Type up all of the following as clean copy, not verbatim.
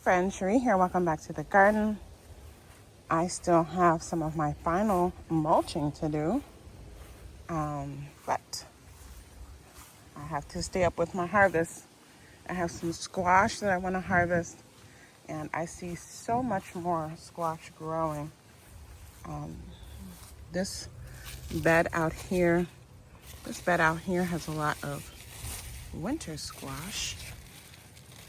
friend, Cherie here. Welcome back to the garden. I still have some of my final mulching to do, but I have to stay up with my harvest. I have some squash that I want to harvest, and I see so much more squash growing. This bed out here has a lot of winter squash.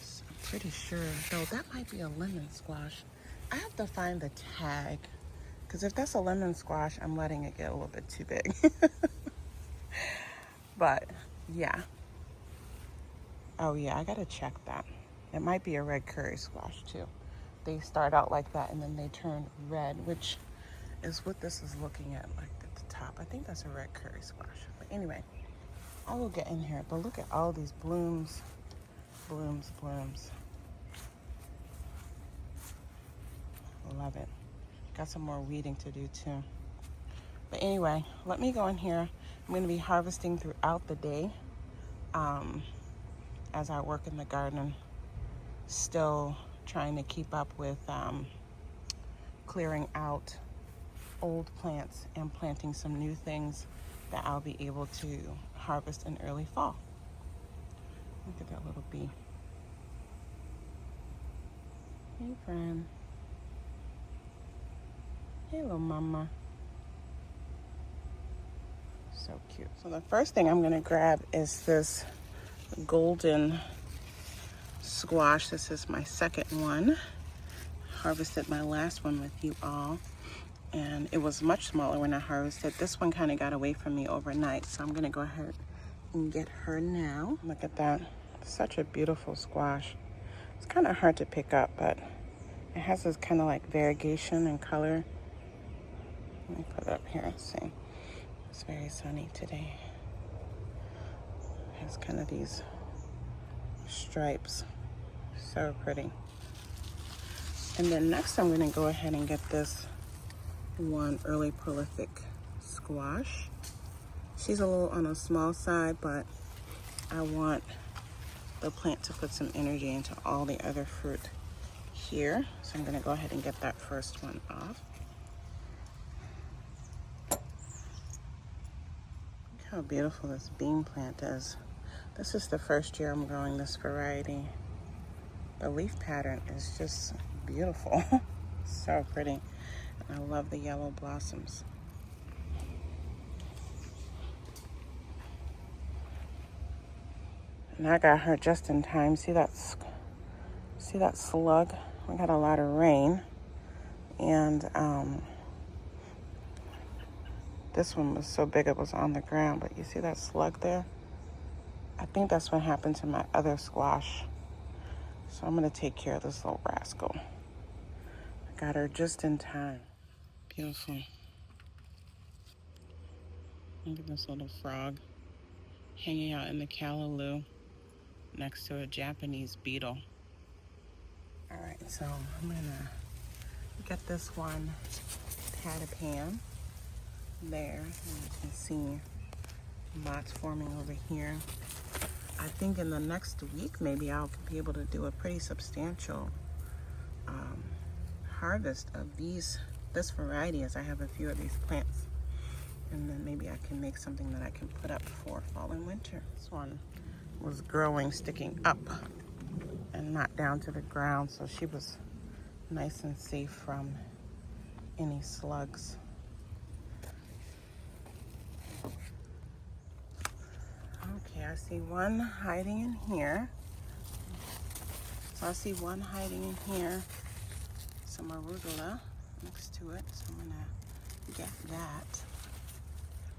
So I'm pretty sure, though, that might be a lemon squash. I have to find the tag, because if that's a lemon squash, I'm letting it get a little bit too big. But yeah. Oh yeah, I gotta check that. It might be a red curry squash too. They start out like that and then they turn red, which is what this is looking at, like at the top. I think that's a red curry squash. But anyway, I will get in here. But look at all these blooms, blooms. Love it. Got some more weeding to do too. But anyway, let me go in here. I'm going to be harvesting throughout the day as I work in the garden. Still trying to keep up with clearing out old plants and planting some new things that I'll be able to harvest in early fall. Look at that little bee. Hey, friend. Hey, little mama. So cute. So the first thing I'm going to grab is this golden squash. This is my second one. Harvested my last one with you all, and it was much smaller when I harvested. This one kind of got away from me overnight, so I'm going to go ahead and get her now. Look at that. Such a beautiful squash. It's kind of hard to pick up, but it has this kind of like variegation in color. Let me put it up here and see. It's very sunny today. It has kind of these stripes. So pretty. And then next I'm going to go ahead and get this one early prolific squash. She's a little on a small side, but I want the plant to put some energy into all the other fruit here. So I'm going to go ahead and get that first one off. Look how beautiful this bean plant is. This is the first year I'm growing this variety. The leaf pattern is just beautiful. So pretty. And I love the yellow blossoms. And I got her just in time. See that slug? We got a lot of rain. And this one was so big it was on the ground. But you see that slug there? I think that's what happened to my other squash. So I'm going to take care of this little rascal. I got her just in time. Beautiful. Look at this little frog hanging out in the callaloo next to a Japanese beetle. All right, so I'm going to get this one pan there. And you can see lots forming over here. I think in the next week, maybe I'll be able to do a pretty substantial harvest of this variety, as I have a few of these plants. And then maybe I can make something that I can put up for fall and winter. This one was growing, sticking up and not down to the ground, so she was nice and safe from any slugs. Okay, I see one hiding in here. So I see one hiding in here. Some arugula next to it. So I'm gonna get that.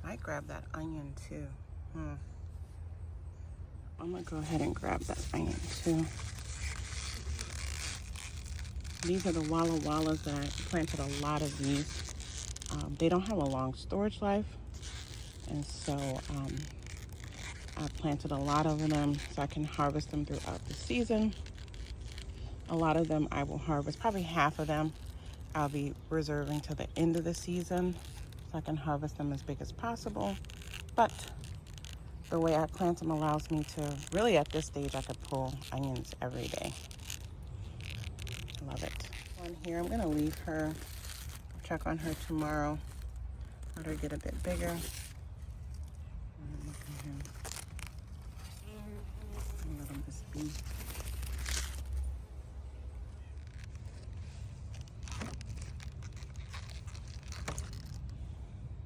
Might grab that onion too. I'm gonna go ahead and grab that onion too. These are the Walla Wallas that I planted a lot of these. They don't have a long storage life, and so I planted a lot of them so I can harvest them throughout the season. A lot of them I will harvest, probably half of them I'll be reserving to the end of the season so I can harvest them as big as possible. But the way I plant them allows me to, really at this stage, I could pull onions every day. love it. One here, I'm gonna leave her, check on her tomorrow, let her get a bit bigger. Look at him. Let him just be.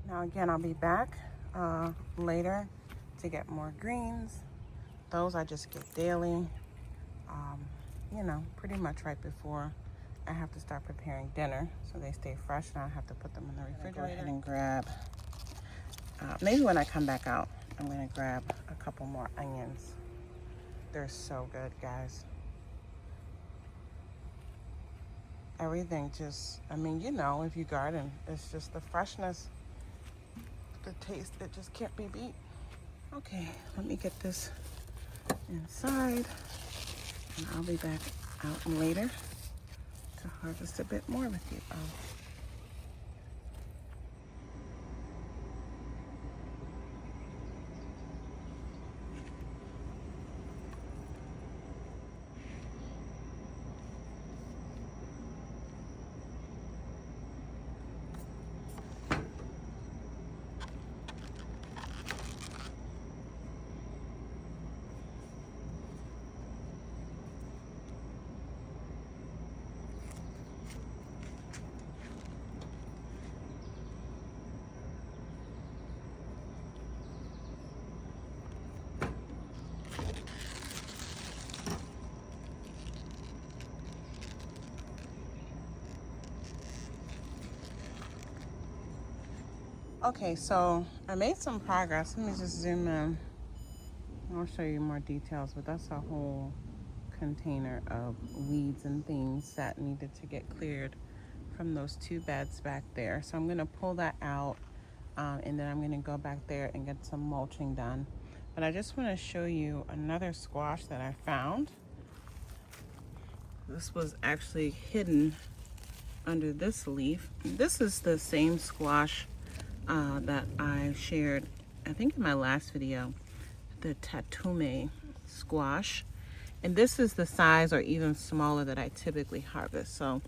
Now again, I'll be back later to get more greens. Those I just get daily, you know, pretty much right before I have to start preparing dinner, so they stay fresh and I don't have to put them in the refrigerator. Go ahead and grab, maybe when I come back out, I'm gonna grab a couple more onions. They're so good, guys. Everything just, I mean, you know, if you garden, it's just the freshness, the taste, it just can't be beat. Okay, let me get this inside and I'll be back out later to harvest a bit more with you. Okay, so I made some progress. Let me just zoom in. I'll show you more details, but that's a whole container of weeds and things that needed to get cleared from those two beds back there. So I'm gonna pull that out and then I'm gonna go back there and get some mulching done. But I just wanna show you another squash that I found. This was actually hidden under this leaf. This is the same squash that I shared, I think in my last video, the tatume squash. And this is the size or even smaller that I typically harvest. So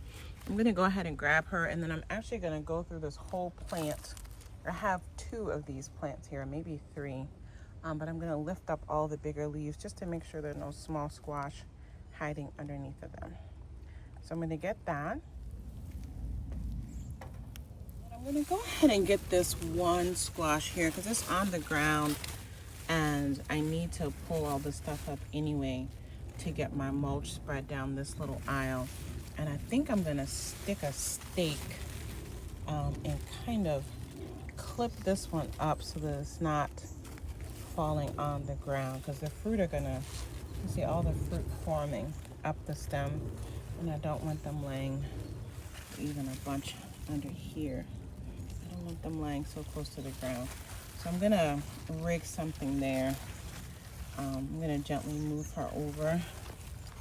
I'm gonna go ahead and grab her, and then I'm actually gonna go through this whole plant. I have 2 of these plants here, maybe 3. But I'm gonna lift up all the bigger leaves just to make sure there are no small squash hiding underneath of them. So I'm gonna get that. I'm gonna go ahead and get this one squash here because it's on the ground and I need to pull all this stuff up anyway to get my mulch spread down this little aisle. And I think I'm gonna stick a stake and kind of clip this one up so that it's not falling on the ground, because the fruit are gonna, you see all the fruit forming up the stem, and I don't want them laying even a bunch under here. I don't want them laying so close to the ground. So I'm gonna rig something there. I'm gonna gently move her over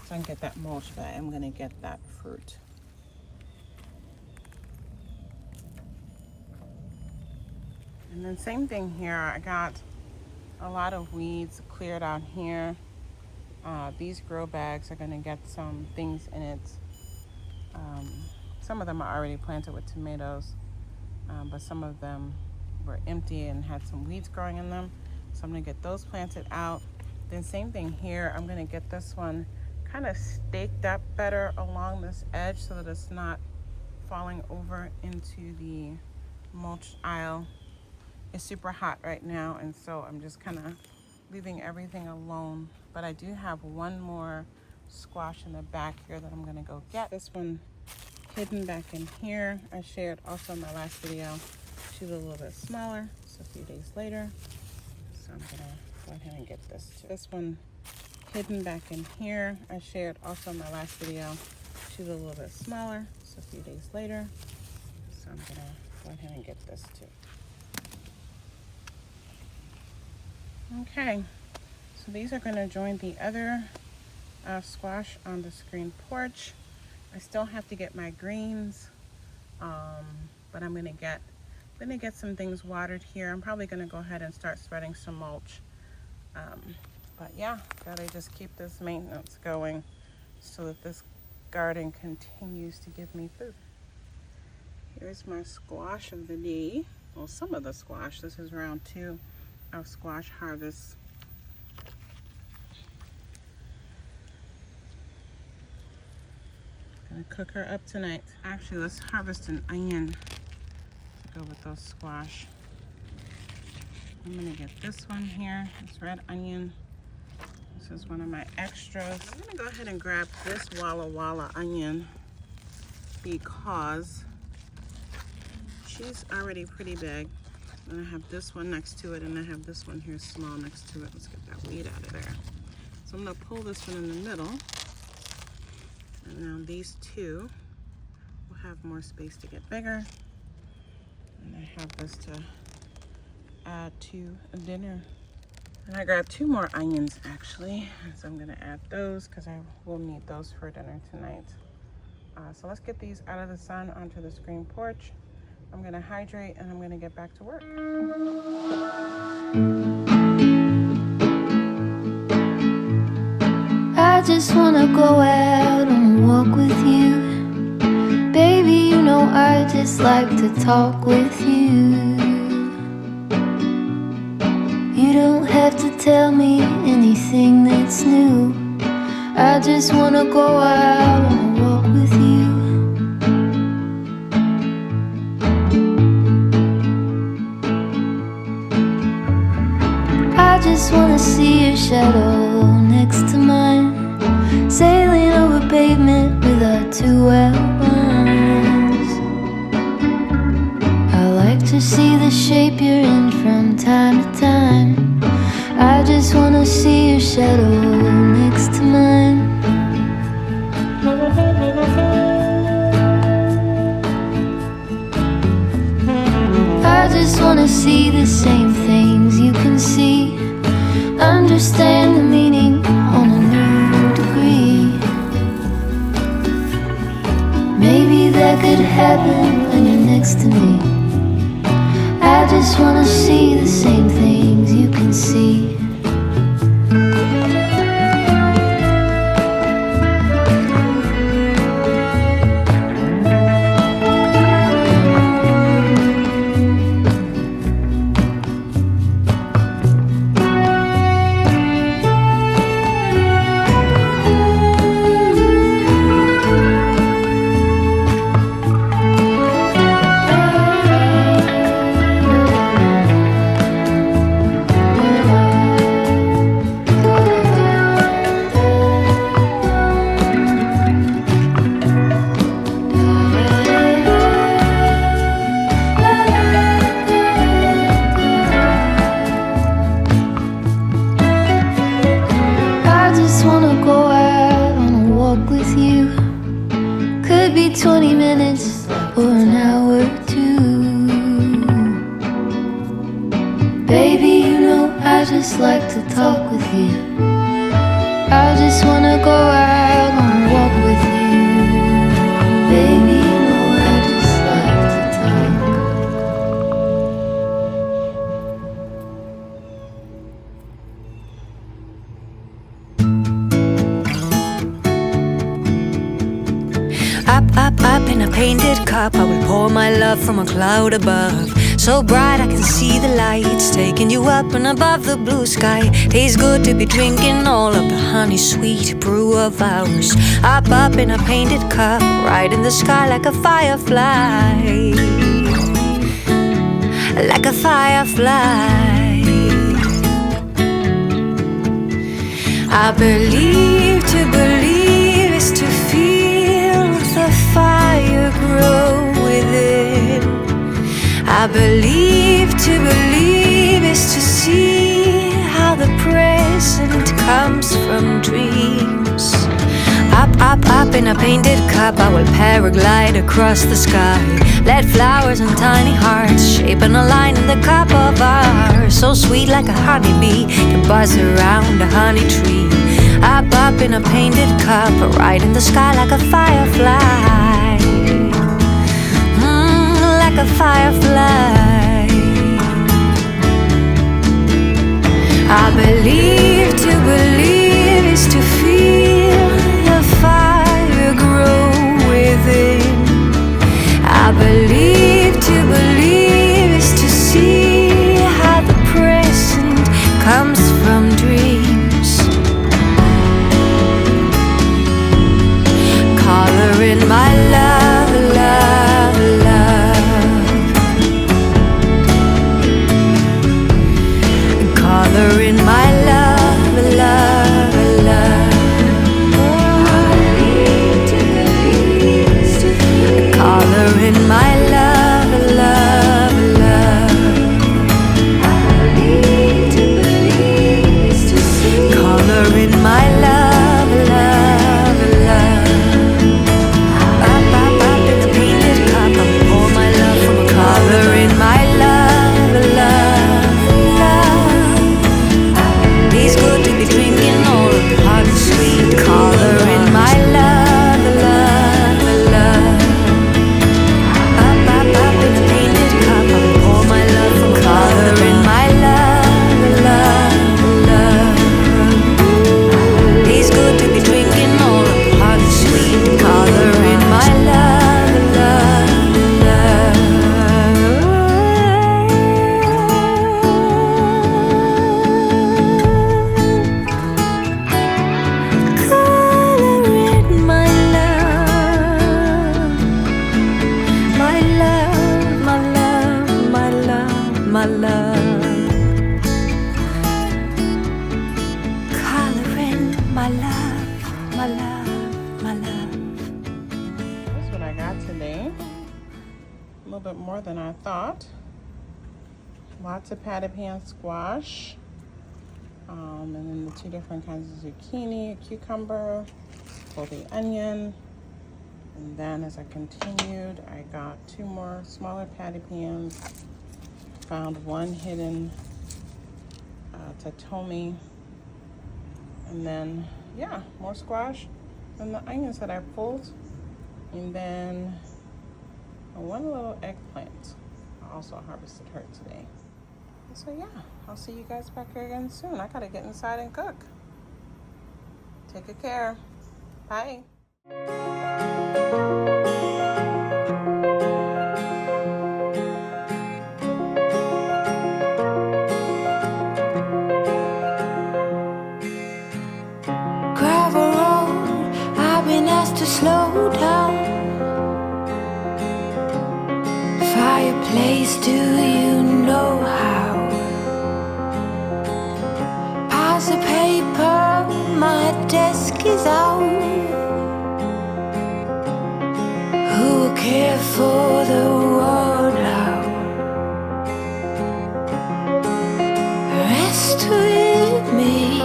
so I can get that mulch, but I'm gonna get that fruit. And then same thing here, I got a lot of weeds cleared out here. These grow bags are gonna get some things in it. Some of them are already planted with tomatoes, but some of them were empty and had some weeds growing in them. So I'm gonna get those planted out. Then same thing here, I'm gonna get this one kind of staked up better along this edge so that it's not falling over into the mulch aisle. It's super hot right now, and so I'm just kind of leaving everything alone. But I do have one more squash in the back here that I'm gonna go get. This one hidden back in here. I shared also in my last video. She's a little bit smaller, so a few days later. So I'm gonna go ahead and get this too. This one hidden back in here. I shared also in my last video. She's a little bit smaller, so a few days later. So I'm gonna go ahead and get this too. Okay, so these are gonna join the other squash on the screen porch. I still have to get my greens, but I'm gonna get some things watered here. I'm probably gonna go ahead and start spreading some mulch. But yeah, gotta just keep this maintenance going so that this garden continues to give me food. Here's my squash of the day. Well, some of the squash. This is round 2 of squash harvest. Gonna cook her up tonight. Actually, let's harvest an onion to go with those squash. I'm gonna get this one here, this red onion. This is one of my extras. I'm gonna go ahead and grab this Walla Walla onion because she's already pretty big. And I have this one next to it, and I have this one here small next to it. Let's get that weed out of there. So I'm gonna pull this one in the middle. And now these two will have more space to get bigger. And I have this to add to a dinner. And I grabbed 2 more onions actually. So I'm gonna add those because I will need those for dinner tonight. So let's get these out of the sun onto the screen porch. I'm gonna hydrate and I'm gonna get back to work. I just wanna go out on a walk with you. Baby, you know I just like to talk with you. You don't have to tell me anything that's new. I just wanna go out on a walk with you. I just wanna see your shadow next to mine, sailing over pavement with our 2 outlines. I like to see the shape you're in from time to time. I just wanna see your shadow next to mine. I just wanna see the same things you can see, understand the meaning on a new degree. Maybe that could happen when you're next to me. I just wanna see the same things you can see. Go out on a walk with you. Could be 20 minutes or an hour or 2. Baby, you know I just like to talk with you. I just wanna go out on a walk with you. Baby, you know I just like to talk. Up in a painted cup, I will pour my love from a cloud above. So bright I can see the lights, taking you up and above the blue sky. Tastes good to be drinking all of the honey sweet brew of ours. Up in a painted cup, right in the sky like a firefly. Like a firefly. I believe to believe is to feel the fire grow within. I believe to believe is to see how the present comes from dreams. Up in a painted cup, I will paraglide across the sky. Let flowers and tiny hearts shaping a line in the cup of ours. So sweet like a honeybee can buzz around a honey tree. Up in a painted cup, right in the sky like a firefly. Like a firefly. I believe to believe is to feel the fire grow in my love, love, love. Color in my love, love, love. Color in my love, love, love. Color in my love, love, love. Up, up, up in the painted cup, I pour my love from a color in my love, love, love. It's good to be drinking all of the hot and sweet. Color in my love, love, love. Up, up, up in the painted cup, I pour my love from a color in my love, love, love. It's good to be drinking all of the hot and sweet. Color in my love, love, love. Color in my love, my love, my love, my love, my love. Color in my love, my love, my love. That's what I got today. A little bit more than I thought. Lots of patty pan squash. And then the two different kinds of zucchini, a cucumber, the onion. And then as I continued, I got two more smaller patty pans. Found one hidden tatome. And then, yeah, more squash. And the onions that I pulled. And then one little eggplant. I also harvested her today. So yeah, I'll see you guys back here again soon. I gotta get inside and cook. Take good care. Bye. Gravel road, I've been asked to slow down. Fireplace, do you know how? Piles of paper, my desk is out. Who will care for the world out? Rest with me,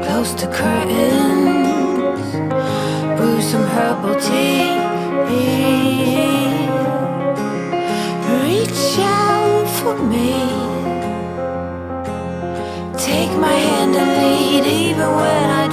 close to curtains, brew some herbal tea. Reach out for me, take my hand and lead, even when I